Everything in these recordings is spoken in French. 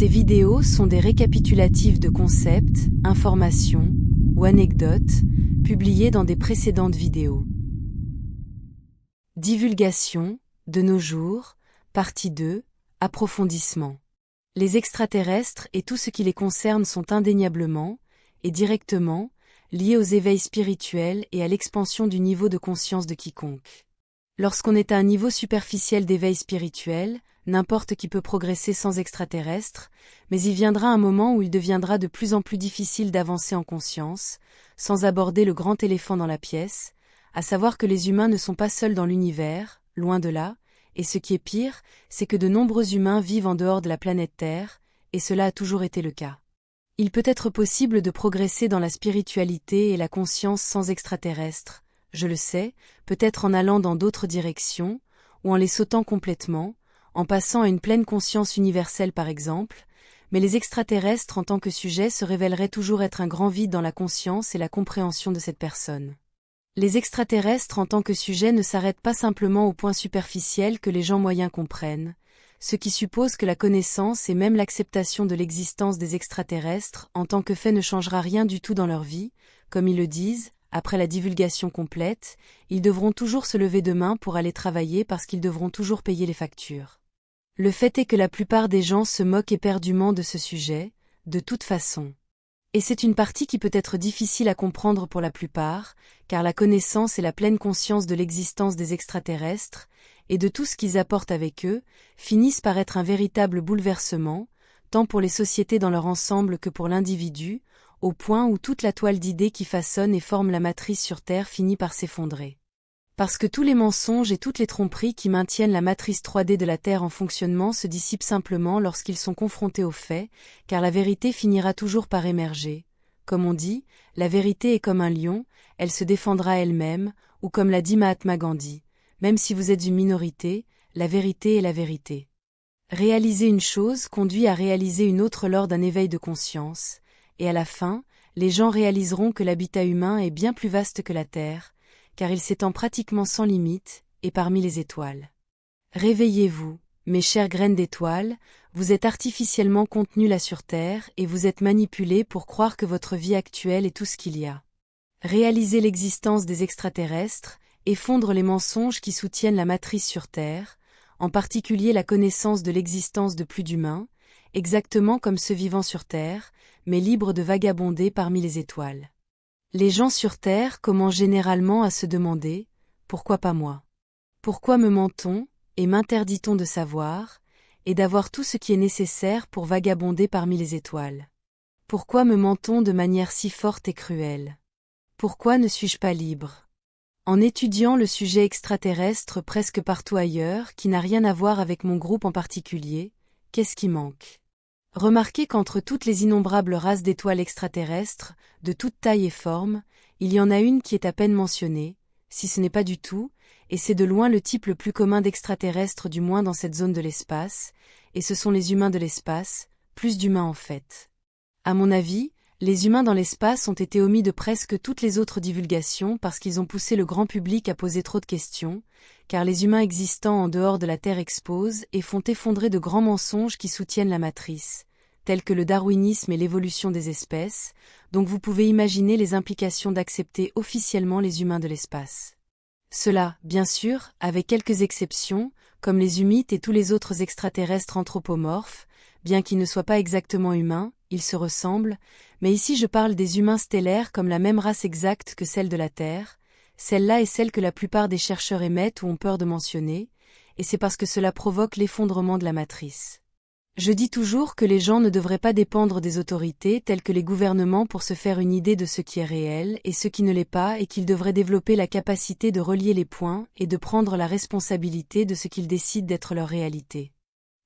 Ces vidéos sont des récapitulatifs de concepts, informations ou anecdotes publiées dans des précédentes vidéos. Divulgation, de nos jours, partie 2, approfondissement. Les extraterrestres et tout ce qui les concerne sont indéniablement, et directement, liés aux éveils spirituels et à l'expansion du niveau de conscience de quiconque. Lorsqu'on est à un niveau superficiel d'éveil spirituel, n'importe qui peut progresser sans extraterrestres, mais il viendra un moment où il deviendra de plus en plus difficile d'avancer en conscience, sans aborder le grand éléphant dans la pièce, à savoir que les humains ne sont pas seuls dans l'univers, loin de là, et ce qui est pire, c'est que de nombreux humains vivent en dehors de la planète Terre, et cela a toujours été le cas. Il peut être possible de progresser dans la spiritualité et la conscience sans extraterrestres, je le sais, peut-être en allant dans d'autres directions, ou en les sautant complètement, en passant à une pleine conscience universelle par exemple, mais les extraterrestres en tant que sujet se révéleraient toujours être un grand vide dans la conscience et la compréhension de cette personne. Les extraterrestres en tant que sujet ne s'arrêtent pas simplement au point superficiel que les gens moyens comprennent, ce qui suppose que la connaissance et même l'acceptation de l'existence des extraterrestres en tant que fait ne changera rien du tout dans leur vie, comme ils le disent, après la divulgation complète, ils devront toujours se lever demain pour aller travailler parce qu'ils devront toujours payer les factures. Le fait est que la plupart des gens se moquent éperdument de ce sujet, de toute façon. Et c'est une partie qui peut être difficile à comprendre pour la plupart, car la connaissance et la pleine conscience de l'existence des extraterrestres, et de tout ce qu'ils apportent avec eux, finissent par être un véritable bouleversement, tant pour les sociétés dans leur ensemble que pour l'individu, au point où toute la toile d'idées qui façonne et forme la matrice sur Terre finit par s'effondrer. Parce que tous les mensonges et toutes les tromperies qui maintiennent la matrice 3D de la Terre en fonctionnement se dissipent simplement lorsqu'ils sont confrontés aux faits, car la vérité finira toujours par émerger. Comme on dit, la vérité est comme un lion, elle se défendra elle-même, ou comme l'a dit Mahatma Gandhi, même si vous êtes une minorité, la vérité est la vérité. Réaliser une chose conduit à réaliser une autre lors d'un éveil de conscience, et à la fin, les gens réaliseront que l'habitat humain est bien plus vaste que la Terre, car il s'étend pratiquement sans limite, et parmi les étoiles. Réveillez-vous, mes chères graines d'étoiles, vous êtes artificiellement contenus là sur Terre et vous êtes manipulés pour croire que votre vie actuelle est tout ce qu'il y a. Réaliser l'existence des extraterrestres, effondre les mensonges qui soutiennent la matrice sur Terre, en particulier la connaissance de l'existence de plus d'humains, exactement comme ceux vivant sur Terre, mais libres de vagabonder parmi les étoiles. Les gens sur Terre commencent généralement à se demander « Pourquoi pas moi ? Pourquoi me ment-on et m'interdit-on de savoir et d'avoir tout ce qui est nécessaire pour vagabonder parmi les étoiles ? Pourquoi me ment-on de manière si forte et cruelle ? Pourquoi ne suis-je pas libre ? » En étudiant le sujet extraterrestre presque partout ailleurs, qui n'a rien à voir avec mon groupe en particulier, qu'est-ce qui manque ? Remarquez qu'entre toutes les innombrables races d'étoiles extraterrestres, de toute taille et forme, il y en a une qui est à peine mentionnée, si ce n'est pas du tout, et c'est de loin le type le plus commun d'extraterrestres du moins dans cette zone de l'espace, et ce sont les humains de l'espace, plus d'humains en fait. À mon avis, les humains dans l'espace ont été omis de presque toutes les autres divulgations parce qu'ils ont poussé le grand public à poser trop de questions, car les humains existants en dehors de la Terre exposent et font effondrer de grands mensonges qui soutiennent la matrice, tels que le darwinisme et l'évolution des espèces, donc vous pouvez imaginer les implications d'accepter officiellement les humains de l'espace. Cela, bien sûr, avec quelques exceptions, comme les humites et tous les autres extraterrestres anthropomorphes, bien qu'ils ne soient pas exactement humains, ils se ressemblent, mais ici je parle des humains stellaires comme la même race exacte que celle de la Terre, celle-là est celle que la plupart des chercheurs émettent ou ont peur de mentionner, et c'est parce que cela provoque l'effondrement de la matrice. Je dis toujours que les gens ne devraient pas dépendre des autorités telles que les gouvernements pour se faire une idée de ce qui est réel et ce qui ne l'est pas et qu'ils devraient développer la capacité de relier les points et de prendre la responsabilité de ce qu'ils décident d'être leur réalité.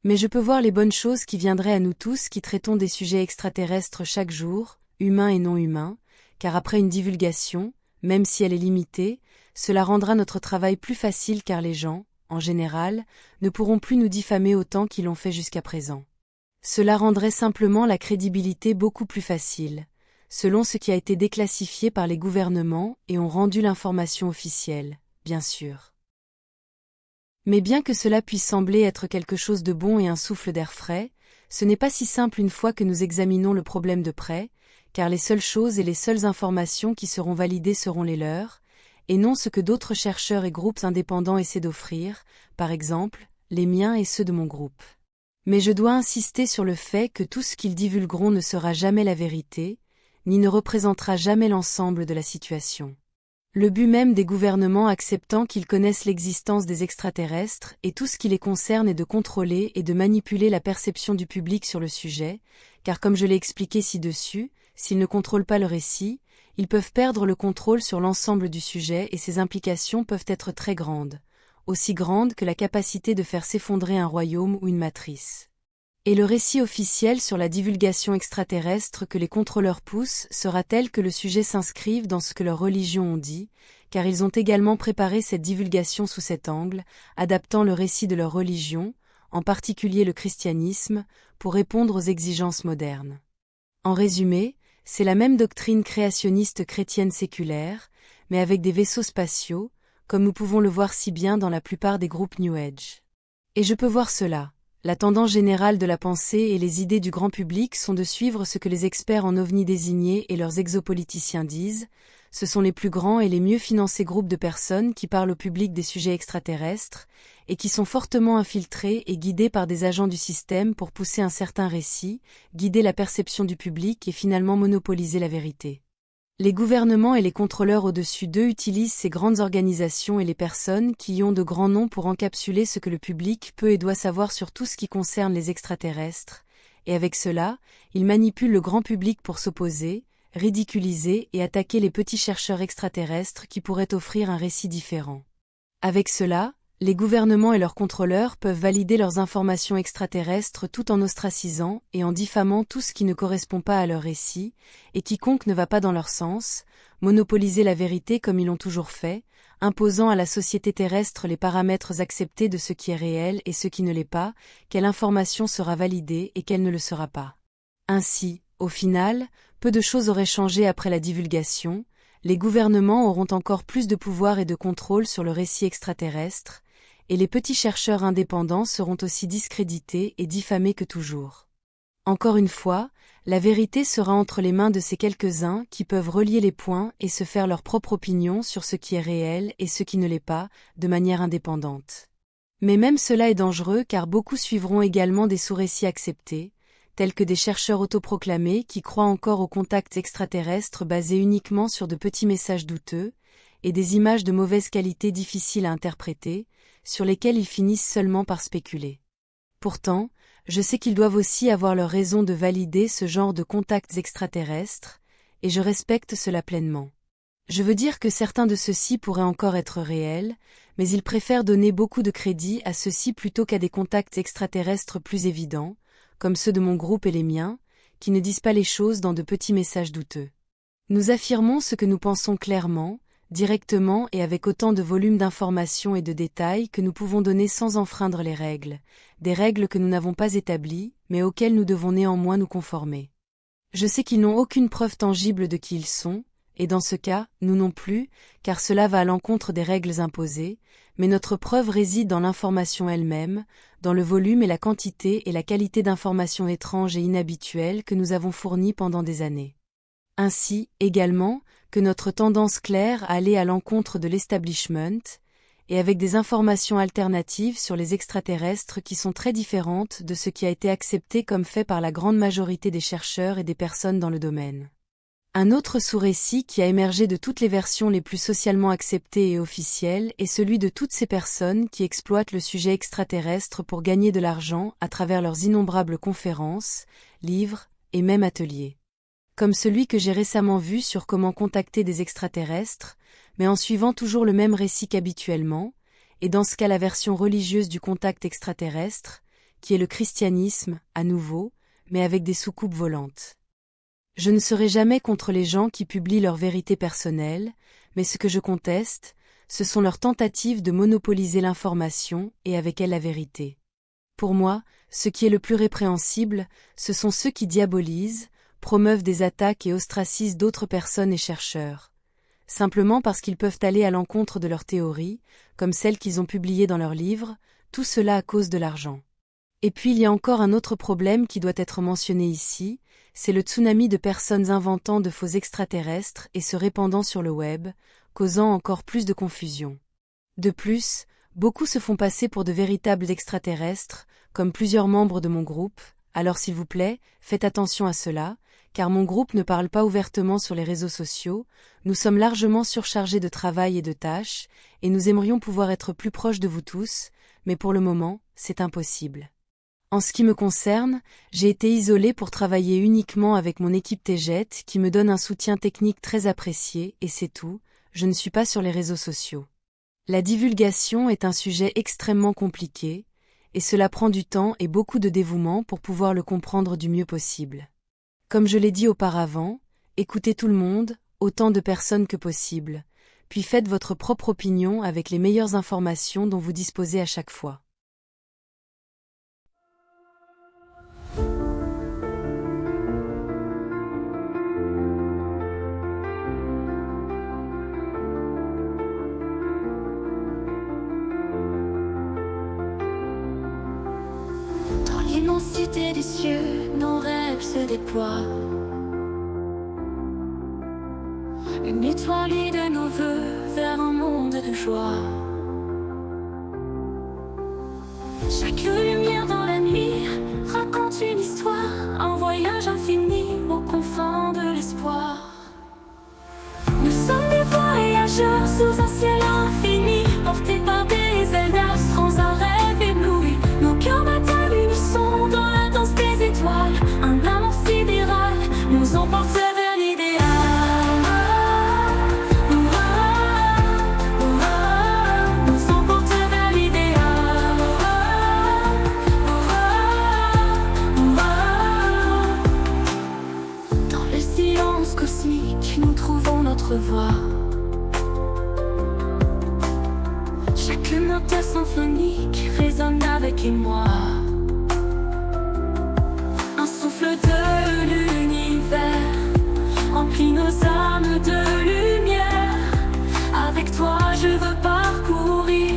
Mais je peux voir les bonnes choses qui viendraient à nous tous qui traitons des sujets extraterrestres chaque jour, humains et non humains, car après une divulgation, même si elle est limitée, cela rendra notre travail plus facile car les gens, en général, ne pourront plus nous diffamer autant qu'ils l'ont fait jusqu'à présent. Cela rendrait simplement la crédibilité beaucoup plus facile, selon ce qui a été déclassifié par les gouvernements et ont rendu l'information officielle, bien sûr. Mais bien que cela puisse sembler être quelque chose de bon et un souffle d'air frais, ce n'est pas si simple une fois que nous examinons le problème de près, car les seules choses et les seules informations qui seront validées seront les leurs, et non ce que d'autres chercheurs et groupes indépendants essaient d'offrir, par exemple, les miens et ceux de mon groupe. Mais je dois insister sur le fait que tout ce qu'ils divulgueront ne sera jamais la vérité, ni ne représentera jamais l'ensemble de la situation. Le but même des gouvernements acceptant qu'ils connaissent l'existence des extraterrestres et tout ce qui les concerne est de contrôler et de manipuler la perception du public sur le sujet, car comme je l'ai expliqué ci-dessus, s'ils ne contrôlent pas le récit, ils peuvent perdre le contrôle sur l'ensemble du sujet et ses implications peuvent être très grandes, aussi grandes que la capacité de faire s'effondrer un royaume ou une matrice. Et le récit officiel sur la divulgation extraterrestre que les contrôleurs poussent sera tel que le sujet s'inscrive dans ce que leurs religions ont dit, car ils ont également préparé cette divulgation sous cet angle, adaptant le récit de leur religion, en particulier le christianisme, pour répondre aux exigences modernes. En résumé, c'est la même doctrine créationniste chrétienne séculaire, mais avec des vaisseaux spatiaux, comme nous pouvons le voir si bien dans la plupart des groupes New Age. Et je peux voir cela. La tendance générale de la pensée et les idées du grand public sont de suivre ce que les experts en ovnis désignés et leurs exopoliticiens disent. Ce sont les plus grands et les mieux financés groupes de personnes qui parlent au public des sujets extraterrestres, et qui sont fortement infiltrés et guidés par des agents du système pour pousser un certain récit, guider la perception du public et finalement monopoliser la vérité. Les gouvernements et les contrôleurs au-dessus d'eux utilisent ces grandes organisations et les personnes qui y ont de grands noms pour encapsuler ce que le public peut et doit savoir sur tout ce qui concerne les extraterrestres, et avec cela, ils manipulent le grand public pour s'opposer, ridiculiser et attaquer les petits chercheurs extraterrestres qui pourraient offrir un récit différent. Avec cela, les gouvernements et leurs contrôleurs peuvent valider leurs informations extraterrestres tout en ostracisant et en diffamant tout ce qui ne correspond pas à leur récit, et quiconque ne va pas dans leur sens, monopoliser la vérité comme ils l'ont toujours fait, imposant à la société terrestre les paramètres acceptés de ce qui est réel et ce qui ne l'est pas, quelle information sera validée et quelle ne le sera pas. Ainsi, au final, peu de choses auraient changé après la divulgation, les gouvernements auront encore plus de pouvoir et de contrôle sur le récit extraterrestre, et les petits chercheurs indépendants seront aussi discrédités et diffamés que toujours. Encore une fois, la vérité sera entre les mains de ces quelques-uns qui peuvent relier les points et se faire leur propre opinion sur ce qui est réel et ce qui ne l'est pas, de manière indépendante. Mais même cela est dangereux car beaucoup suivront également des sous-récits acceptés, tels que des chercheurs autoproclamés qui croient encore aux contacts extraterrestres basés uniquement sur de petits messages douteux, et des images de mauvaise qualité difficiles à interpréter, sur lesquelles ils finissent seulement par spéculer. Pourtant, je sais qu'ils doivent aussi avoir leur raison de valider ce genre de contacts extraterrestres, et je respecte cela pleinement. Je veux dire que certains de ceux-ci pourraient encore être réels, mais ils préfèrent donner beaucoup de crédit à ceux-ci plutôt qu'à des contacts extraterrestres plus évidents, comme ceux de mon groupe et les miens, qui ne disent pas les choses dans de petits messages douteux. Nous affirmons ce que nous pensons clairement, directement et avec autant de volume d'informations et de détails que nous pouvons donner sans enfreindre les règles, des règles que nous n'avons pas établies, mais auxquelles nous devons néanmoins nous conformer. Je sais qu'ils n'ont aucune preuve tangible de qui ils sont, et dans ce cas, nous non plus, car cela va à l'encontre des règles imposées, mais notre preuve réside dans l'information elle-même, dans le volume et la quantité et la qualité d'informations étranges et inhabituelles que nous avons fournies pendant des années. Ainsi, également, que notre tendance claire à aller à l'encontre de l'establishment, et avec des informations alternatives sur les extraterrestres qui sont très différentes de ce qui a été accepté comme fait par la grande majorité des chercheurs et des personnes dans le domaine. Un autre sous-récit qui a émergé de toutes les versions les plus socialement acceptées et officielles est celui de toutes ces personnes qui exploitent le sujet extraterrestre pour gagner de l'argent à travers leurs innombrables conférences, livres et même ateliers. Comme celui que j'ai récemment vu sur comment contacter des extraterrestres, mais en suivant toujours le même récit qu'habituellement, et dans ce cas la version religieuse du contact extraterrestre, qui est le christianisme, à nouveau, mais avec des soucoupes volantes. Je ne serai jamais contre les gens qui publient leur vérité personnelle, mais ce que je conteste, ce sont leurs tentatives de monopoliser l'information et avec elle la vérité. Pour moi, ce qui est le plus répréhensible, ce sont ceux qui diabolisent, promeuvent des attaques et ostracisent d'autres personnes et chercheurs, simplement parce qu'ils peuvent aller à l'encontre de leurs théories, comme celles qu'ils ont publiées dans leurs livres, tout cela à cause de l'argent. Et puis il y a encore un autre problème qui doit être mentionné ici, c'est le tsunami de personnes inventant de faux extraterrestres et se répandant sur le web, causant encore plus de confusion. De plus, beaucoup se font passer pour de véritables extraterrestres, comme plusieurs membres de mon groupe, alors s'il vous plaît, faites attention à cela, car mon groupe ne parle pas ouvertement sur les réseaux sociaux, nous sommes largement surchargés de travail et de tâches, et nous aimerions pouvoir être plus proches de vous tous, mais pour le moment, c'est impossible. En ce qui me concerne, j'ai été isolé pour travailler uniquement avec mon équipe TGET qui me donne un soutien technique très apprécié, et c'est tout, je ne suis pas sur les réseaux sociaux. La divulgation est un sujet extrêmement compliqué, et cela prend du temps et beaucoup de dévouement pour pouvoir le comprendre du mieux possible. Comme je l'ai dit auparavant, écoutez tout le monde, autant de personnes que possible, puis faites votre propre opinion avec les meilleures informations dont vous disposez à chaque fois. Dans l'immensité des cieux, nos rêves se déploient. Une étoile de nos voeux vers un monde de joie. Chaque lumière dans la nuit raconte une histoire, un voyage infini aux confins de l'espoir. Nous sommes des voyageurs sous un ciel infini, portés par des ailes d'astres, un rêve ébloui. Nos cœurs battent à l'unisson dans la danse des étoiles. Un amour sidéral nous emporte vers l'idéal. Nous emporte vers l'idéal. Dans le silence cosmique, nous trouvons notre voix. Chaque note symphonique résonne avec moi. Un souffle de l'univers remplit nos âmes de lumière. Avec toi je veux parcourir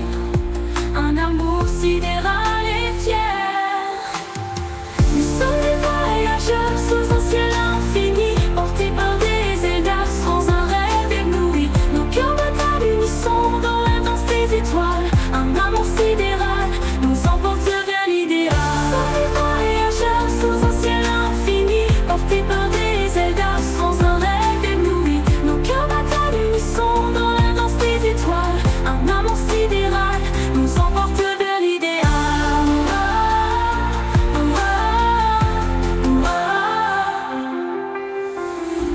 un amour sidéral et fier. Nous sommes des voyageurs sous un ciel infini, portés par des ailes d'astres, un rêve ébloui. Nos cœurs battent à l'unisson dans la danse des étoiles. Un amour sidéral nous emporte vers l'idéal. Nous sommes des voyageurs sous un ciel infini, portés par des ailes d'astres, un rêve ébloui. Nos cœurs battent à l'unisson dans la danse des étoiles. Un amour sidéral nous emporte vers l'idéal.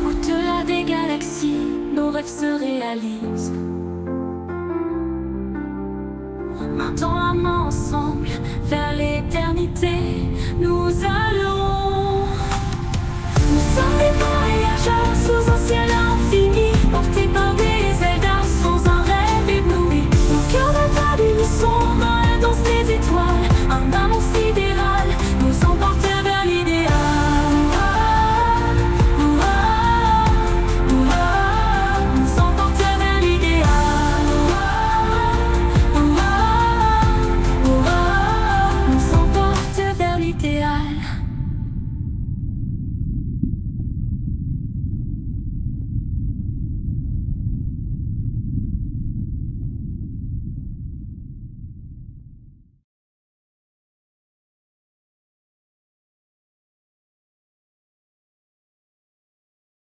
Au-delà des galaxies, nos rêves se réalisent. Main dans la main ensemble, vers les